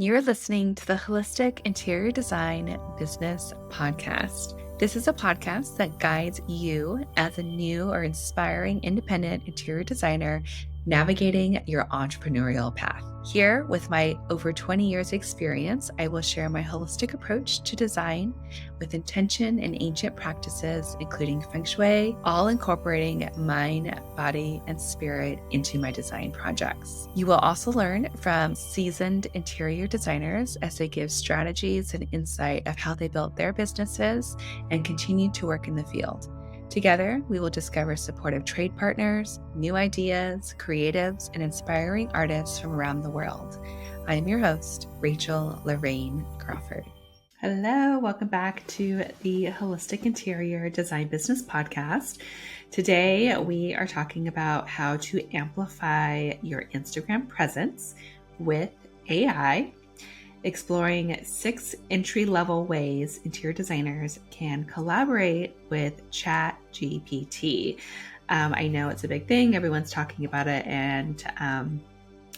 You're listening to the Holistic Interior Design Business Podcast. This is a podcast that guides you as a new or inspiring independent interior designer navigating your entrepreneurial path. Here, with my over 20 years experience, I will share my holistic approach to design with intention and ancient practices, including feng shui, all incorporating mind, body, and spirit into my design projects. You will also learn from seasoned interior designers as they give strategies and insight of how they built their businesses and continue to work in the field. Together, we will discover supportive trade partners, new ideas, creatives, and inspiring artists from around the world. I am your host, Rachel Larraine Crawford. Hello, welcome back to the Holistic Interior Design Business Podcast. Today, we are talking about how to amplify your Instagram presence with AI, exploring 6 entry-level ways interior designers can collaborate with Chat GPT. I know it's a big thing. Everyone's talking about it, and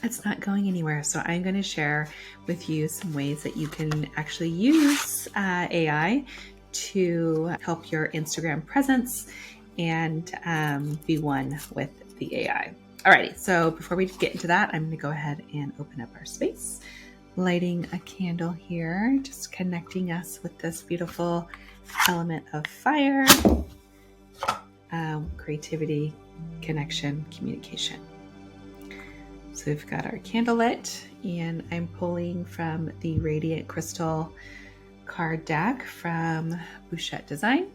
it's not going anywhere. So I'm going to share with you some ways that you can actually use AI to help your Instagram presence and be one with the AI. Alrighty, so before we get into that, I'm going to go ahead and open up our space. Lighting a candle here, just connecting us with this beautiful element of fire, creativity, connection, communication. So we've got our candle lit, and I'm pulling from the Radiant Crystal card deck from Bouchette Design.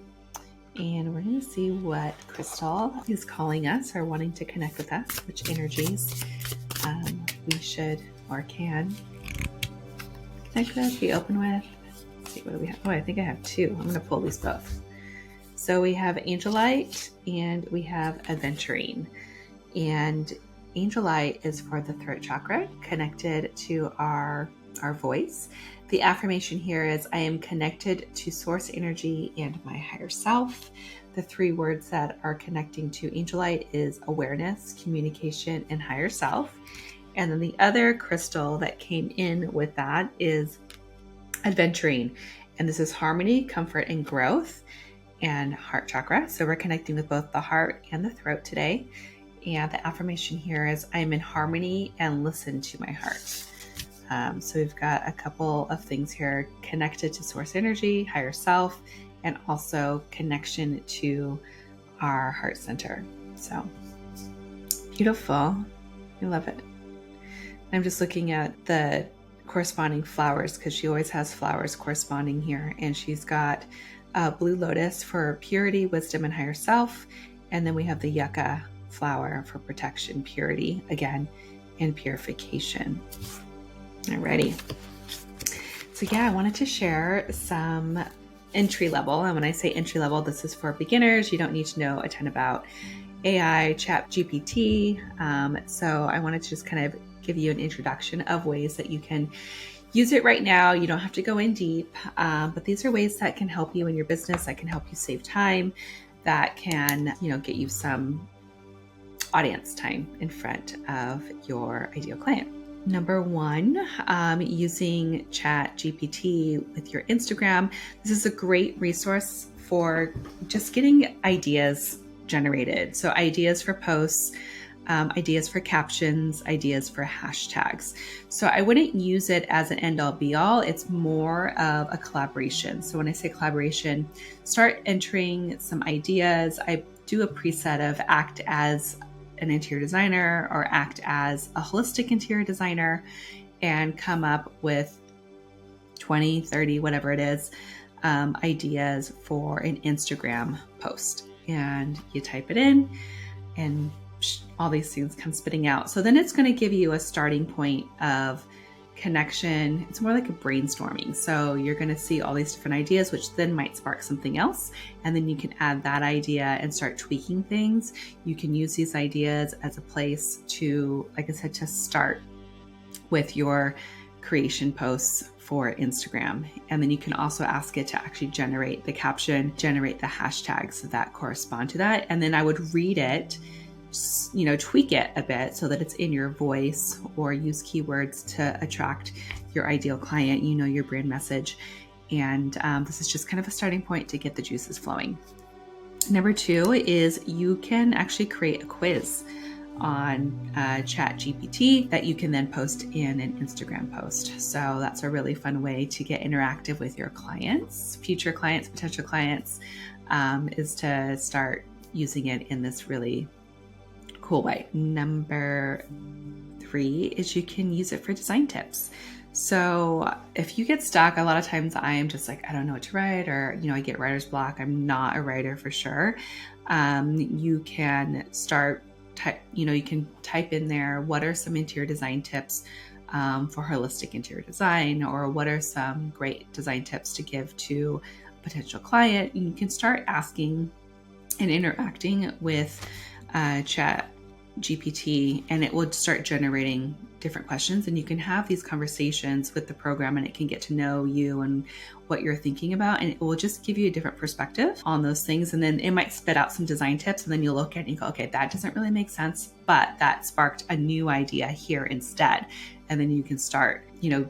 And we're going to see what crystal is calling us or wanting to connect with us, which energies we should or can connect with, be open with. Let's see, what do we have? Oh, I think I have 2. I'm going to pull these both. So we have Angelite and we have Aventurine. And Angelite is for the throat chakra, connected to our voice. The affirmation here is, I am connected to source energy and my higher self. The 3 words that are connecting to Angelite is awareness, communication, and higher self. And then the other crystal that came in with that is Aventurine. And this is harmony, comfort, and growth, and heart chakra. So we're connecting with both the heart and the throat today. And the affirmation here is, I am in harmony and listen to my heart. So we've got a couple of things here connected to source energy, higher self, and also connection to our heart center. So beautiful. I love it. I'm just looking at the corresponding flowers because she always has flowers corresponding here. And she's got blue lotus for purity, wisdom, and higher self. And then we have the yucca flower for protection, purity, again, and purification. Alrighty. So yeah, I wanted to share some entry level. And when I say entry level, this is for beginners. You don't need to know a ton about AI, Chat GPT. So I wanted to just kind of give you an introduction of ways that you can use it right now. You don't have to go in deep, but these are ways that can help you in your business, that can help you save time, that can, get you some audience time in front of your ideal client. Number 1, using Chat GPT with your Instagram. This is a great resource for just getting ideas generated. So ideas for posts, ideas for captions, ideas for hashtags. So I wouldn't use it as an end all be all. It's more of a collaboration. So when I say collaboration, start entering some ideas. I do a preset of act as an interior designer or act as a holistic interior designer and come up with 20, 30, whatever it is, ideas for an Instagram post. And you type it in and all these things come spitting out. So then it's going to give you a starting point of connection. It's more like a brainstorming. So you're going to see all these different ideas, which then might spark something else. And then you can add that idea and start tweaking things. You can use these ideas as a place to, like I said, to start with your creation posts for Instagram. And then you can also ask it to actually generate the caption, generate the hashtags that correspond to that. And then I would read it, tweak it a bit so that it's in your voice, or use keywords to attract your ideal client, you know your brand message, and this is just kind of a starting point to get the juices flowing. Number 2 is you can actually create a quiz on Chat GPT that you can then post in an Instagram post. So that's a really fun way to get interactive with your clients, future clients, potential clients, is to start using it in this really cool way. Number 3 is you can use it for design tips. So if you get stuck, a lot of times I am just like, I don't know what to write, or, I get writer's block. I'm not a writer for sure. You can start you can type in there, what are some interior design tips for holistic interior design, or what are some great design tips to give to a potential client. You can start asking and interacting with Chat GPT, and it will start generating different questions, and you can have these conversations with the program, and it can get to know you and what you're thinking about, and it will just give you a different perspective on those things. And then it might spit out some design tips, and then you'll look at it and you go, okay, that doesn't really make sense, but that sparked a new idea here instead. And then you can start,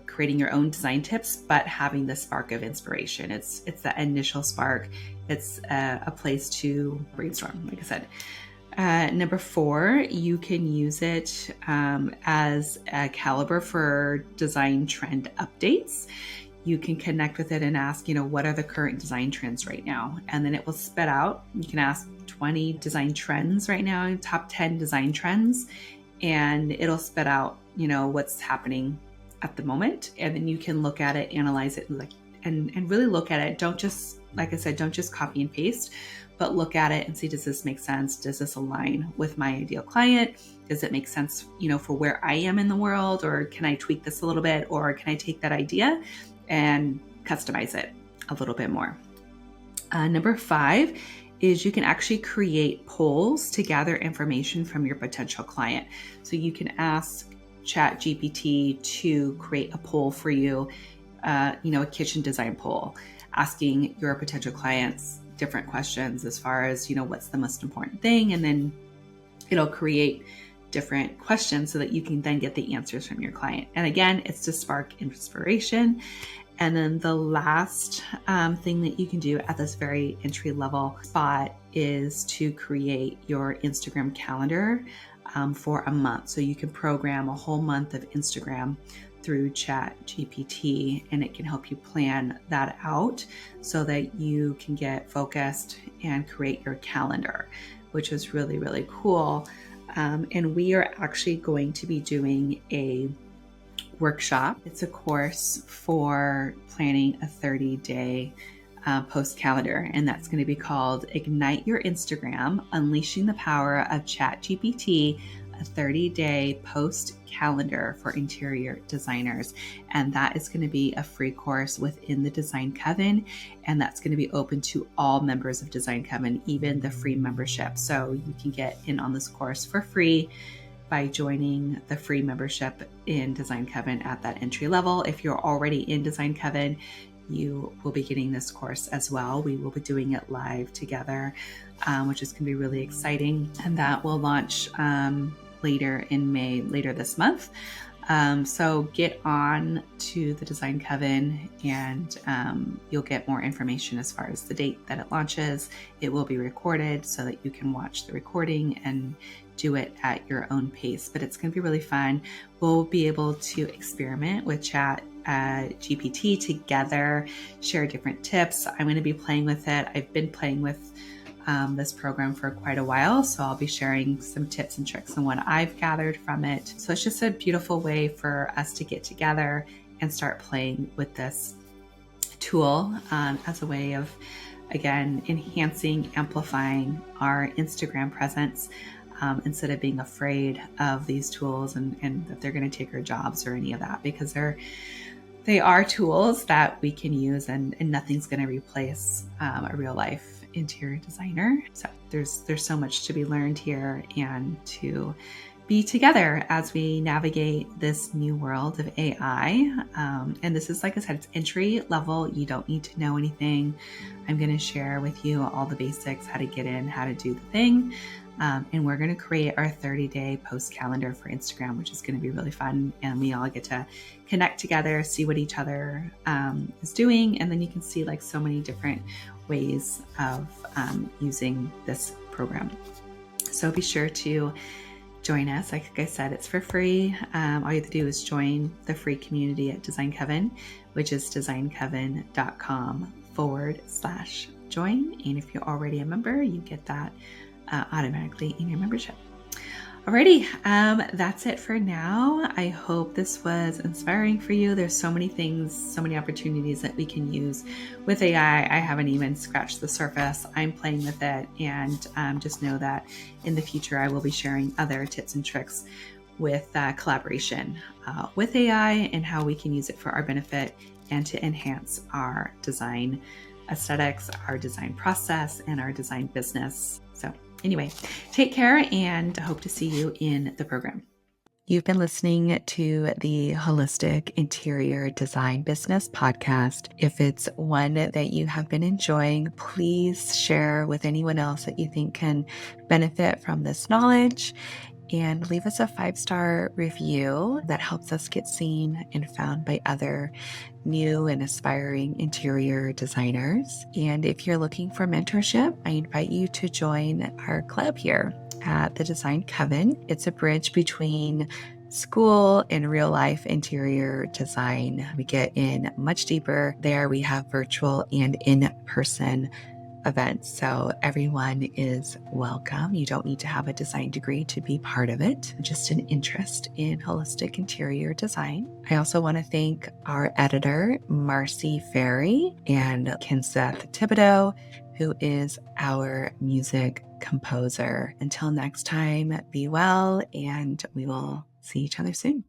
creating your own design tips, but having the spark of inspiration. It's that initial spark. It's a place to brainstorm, like I said. Number 4, you can use it as a caliber for design trend updates. You can connect with it and ask, what are the current design trends right now? And then it will spit out, you can ask 20 design trends right now, top 10 design trends, and it'll spit out, what's happening at the moment. And then you can look at it, analyze it, and really look at it. Don't just, like I said, don't just copy and paste, but look at it and see, does this make sense? Does this align with my ideal client? Does it make sense, for where I am in the world? Or can I tweak this a little bit? Or can I take that idea and customize it a little bit more? Number 5 is you can actually create polls to gather information from your potential client. So you can ask Chat GPT to create a poll for you, a kitchen design poll, asking your potential clients different questions as far as, what's the most important thing, and then it'll create different questions so that you can then get the answers from your client. And again, it's to spark inspiration. And then the last thing that you can do at this very entry level spot is to create your Instagram calendar for a month. So you can program a whole month of Instagram through Chat GPT, and it can help you plan that out so that you can get focused and create your calendar, which is really, really cool. And we are actually going to be doing a workshop. It's a course for planning a 30-day post calendar, and that's going to be called Ignite Your Instagram, Unleashing the Power of Chat GPT, a 30-day post calendar for interior designers. And that is going to be a free course within the Design Coven, and that's going to be open to all members of Design Coven, even the free membership. So you can get in on this course for free by joining the free membership in Design Coven at that entry level. If you're already in Design Coven, you will be getting this course as well. We will be doing it live together, which is going to be really exciting. And that will launch later in May, later this month. So get on to the Design Coven, and you'll get more information as far as the date that it launches. It will be recorded so that you can watch the recording and do it at your own pace. But it's going to be really fun. We'll be able to experiment with Chat GPT together, share different tips. I'm going to be playing with it. I've been playing with this program for quite a while, so I'll be sharing some tips and tricks and what I've gathered from it. So it's just a beautiful way for us to get together and start playing with this tool as a way of, again, enhancing, amplifying our Instagram presence, instead of being afraid of these tools and that they're going to take our jobs or any of that, because they are tools that we can use, and nothing's going to replace a real life interior designer. So there's so much to be learned here and to be together as we navigate this new world of AI. And this is, like I said, it's entry level. You don't need to know anything. I'm going to share with you all the basics, how to get in, how to do the thing. And we're going to create our 30-day post calendar for Instagram, which is going to be really fun. And we all get to connect together, see what each other is doing. And then you can see like so many different ways of using this program. So be sure to join us. Like I said, it's for free. All you have to do is join the free community at Design Coven, which is designcoven.com/join. And if you're already a member, you get that automatically in your membership. Alrighty, that's it for now. I hope this was inspiring for you. There's so many things, so many opportunities that we can use with AI. I haven't even scratched the surface. I'm playing with it, and just know that in the future I will be sharing other tips and tricks with collaboration with AI and how we can use it for our benefit and to enhance our design aesthetics, our design process, and our design business. So anyway, take care and hope to see you in the program. You've been listening to the Holistic Interior Design Business podcast. If it's one that you have been enjoying, please share with anyone else that you think can benefit from this knowledge. And leave us a 5-star review that helps us get seen and found by other new and aspiring interior designers. And if you're looking for mentorship, I invite you to join our club here at the Design Coven. It's a bridge between school and real life interior design. We get in much deeper there. We have virtual and in-person events. So everyone is welcome. You don't need to have a design degree to be part of it, just an interest in holistic interior design. I also want to thank our editor, Marcy Ferry, and Kenseth Thibodeau, who is our music composer. Until next time, be well, and we will see each other soon.